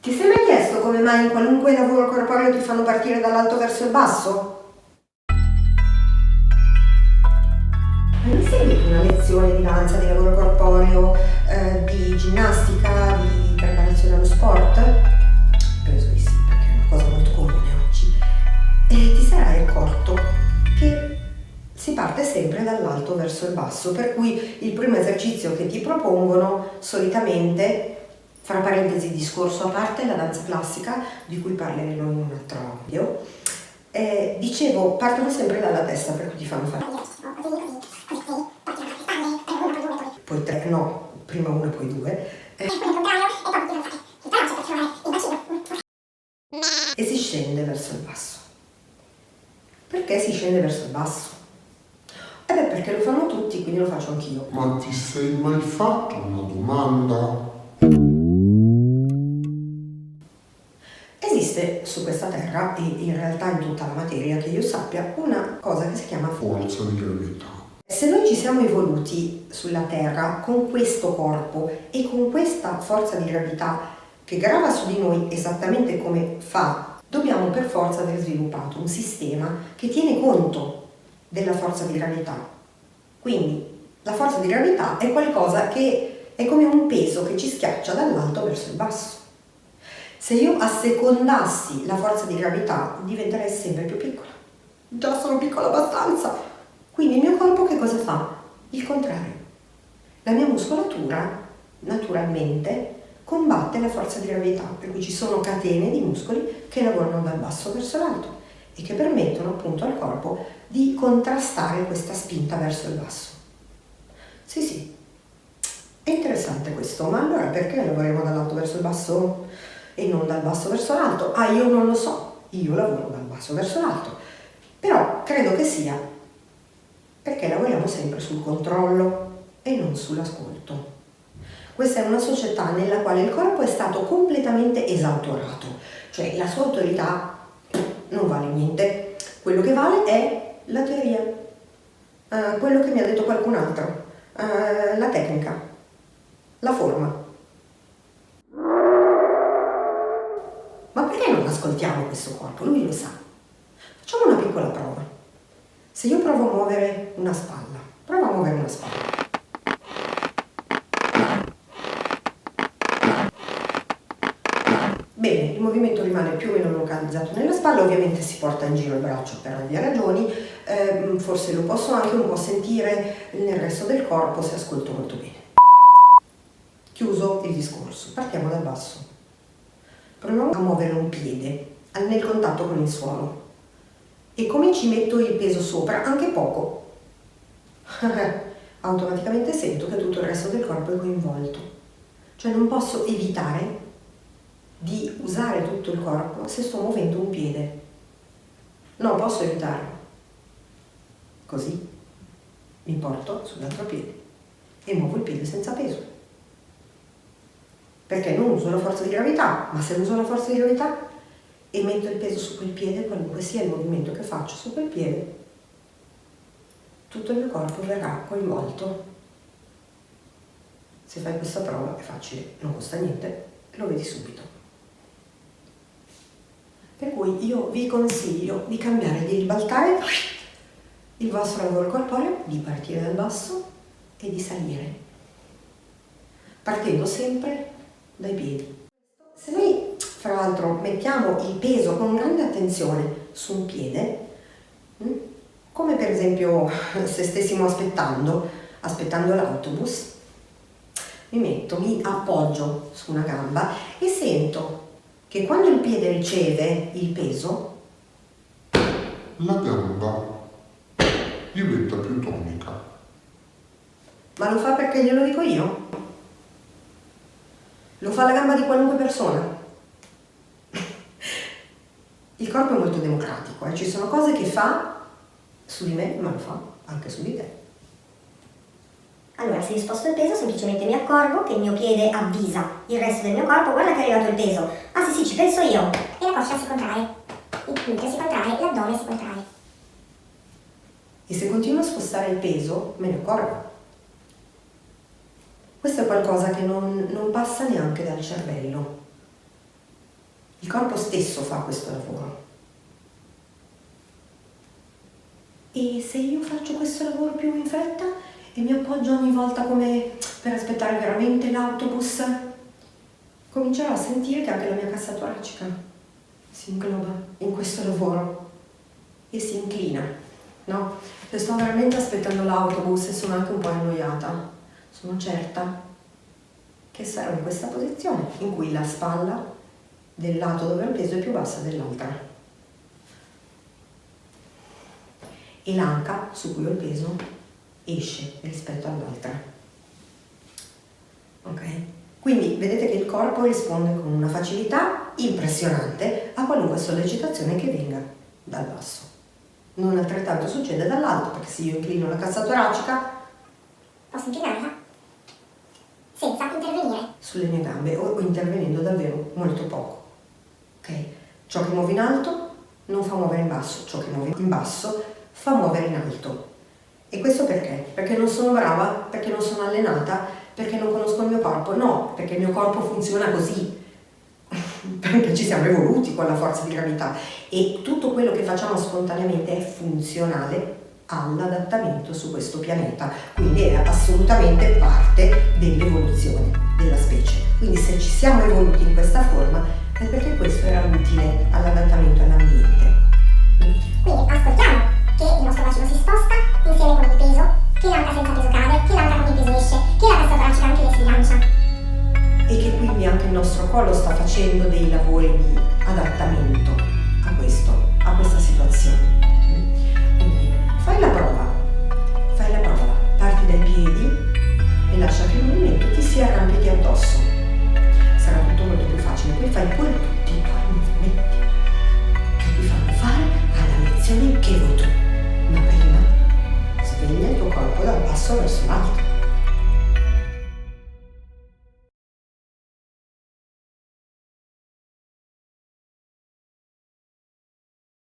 Ti sei mai chiesto come mai in qualunque lavoro corporeo ti fanno partire dall'alto verso il basso? Hai mai seguito una lezione di danza, di lavoro corporeo, di ginnastica, di preparazione allo sport? Penso di sì, perché è una cosa molto comune oggi. E ti sarai accorto che si parte sempre dall'alto verso il basso, per cui il primo esercizio che ti propongono solitamente, fra parentesi discorso a parte, la danza classica, di cui parleremo in un altro video, dicevo, partono sempre dalla testa, per cui ti fanno fare poi tre, no, prima uno e poi due, e si scende verso il basso. Perché si scende verso il basso? Perché lo fanno tutti, quindi lo faccio anch'io. Ma ti sei mai fatto una domanda? Esiste su questa terra, e in realtà in tutta la materia che io sappia, una cosa che si chiama Forza di gravità. Se noi ci siamo evoluti sulla Terra con questo corpo e con questa forza di gravità che grava su di noi esattamente come fa, dobbiamo per forza aver sviluppato un sistema che tiene conto della forza di gravità. Quindi la forza di gravità è qualcosa che è come un peso che ci schiaccia dall'alto verso il basso. Se io assecondassi la forza di gravità, diventerei sempre più piccola. Già sono piccola abbastanza. Quindi il mio corpo che cosa fa? Il contrario. La mia muscolatura, naturalmente, combatte la forza di gravità, per cui ci sono catene di muscoli che lavorano dal basso verso l'alto e che permettono appunto al corpo di contrastare questa spinta verso il basso. Sì, è interessante questo, ma allora perché lavoriamo dall'alto verso il basso e non dal basso verso l'alto? Io non lo so, io lavoro dal basso verso l'alto, però credo che sia perché lavoriamo sempre sul controllo e non sull'ascolto. Questa è una società nella quale il corpo è stato completamente esautorato, cioè la sua autorità non vale niente, quello che vale è la teoria, quello che mi ha detto qualcun altro, la tecnica, la forma. Ma perché non ascoltiamo questo corpo? Lui lo sa. Facciamo una piccola prova. Se io provo a muovere una spalla, prova a muovere una spalla. Bene, il movimento rimane più o meno localizzato nella spalla, ovviamente si porta in giro il braccio per ovvie ragioni, forse lo posso anche un po' sentire nel resto del corpo se ascolto molto bene. Chiuso il discorso, partiamo dal basso. Proviamo a muovere un piede nel contatto con il suolo. E come ci metto il peso sopra, anche poco, automaticamente sento che tutto il resto del corpo è coinvolto. Cioè non posso evitare di usare tutto il corpo se sto muovendo un piede. Non posso evitarlo. Così mi porto sull'altro piede e muovo il piede senza peso. Perché non uso la forza di gravità, ma se uso la forza di gravità e metto il peso su quel piede, qualunque sia il movimento che faccio su quel piede, tutto il mio corpo verrà coinvolto. Se fai questa prova è facile, non costa niente, lo vedi subito. Per cui io vi consiglio di cambiare, di ribaltare il vostro lavoro corporeo, di partire dal basso e di salire, partendo sempre dai piedi. Se noi fra l'altro mettiamo il peso con grande attenzione su un piede, come per esempio se stessimo aspettando l'autobus, mi appoggio su una gamba e sento che quando il piede riceve il peso, La gamba diventa più tonica. ma lo fa perché glielo dico io? Lo fa la gamba di qualunque persona. Il corpo è molto democratico, ci sono cose che fa su di me, ma lo fa anche su di te. Allora, se io sposto il peso, semplicemente mi accorgo che il mio piede avvisa il resto del mio corpo, guarda che è arrivato il peso. Ah sì, ci penso io. E la coscia si contrae, il gluteo si contrae, l'addome si contrae. E se continuo a spostare il peso, me ne accorgo. Questo è qualcosa che non passa neanche dal cervello. Il corpo stesso fa questo lavoro. E se io faccio questo lavoro più in fretta e mi appoggio ogni volta come per aspettare veramente l'autobus, comincerò a sentire che anche la mia cassa toracica si ingloba in questo lavoro e si inclina, no? Se sto veramente aspettando l'autobus e sono anche un po' annoiata, sono certa che sarò in questa posizione in cui la spalla del lato dove ho il peso è più bassa dell'altra e l'anca su cui ho il peso esce rispetto all'altra. Ok? Quindi vedete che il corpo risponde con una facilità impressionante a qualunque sollecitazione che venga dal basso. Non altrettanto succede dall'alto, perché se io inclino la cassa toracica Posso inclinarla senza intervenire. sulle mie gambe o intervenendo davvero molto poco. Ok? Ciò che muove in alto non fa muovere in basso, ciò che muove in basso fa muovere in alto. E questo perché? Perché non sono brava, perché non sono allenata, perché non conosco il mio corpo? No, perché il mio corpo funziona così, perché ci siamo evoluti con la forza di gravità e tutto quello che facciamo spontaneamente è funzionale all'adattamento su questo pianeta, quindi è assolutamente parte dell'evoluzione della specie. Quindi se ci siamo evoluti in questa forma è perché questo era utile all'adattamento all'ambiente. Quindi ascoltiamo che il nostro bacino si sposta insieme con il peso, che l'anca senza peso cade, che l'anca con il peso esce, che la cassa toracica anche le si rilancia. E che quindi anche il nostro collo sta facendo dei lavori di adattamento a questa situazione. Quindi fai la prova, parti dai piedi e lascia che il movimento ti si arrampichi addosso. Sarà tutto molto più facile, poi fai pure tutti i tuoi movimenti che ti fanno fare alla lezione che vuoi tu. Ma prima sveglia il tuo corpo dal basso verso l'alto.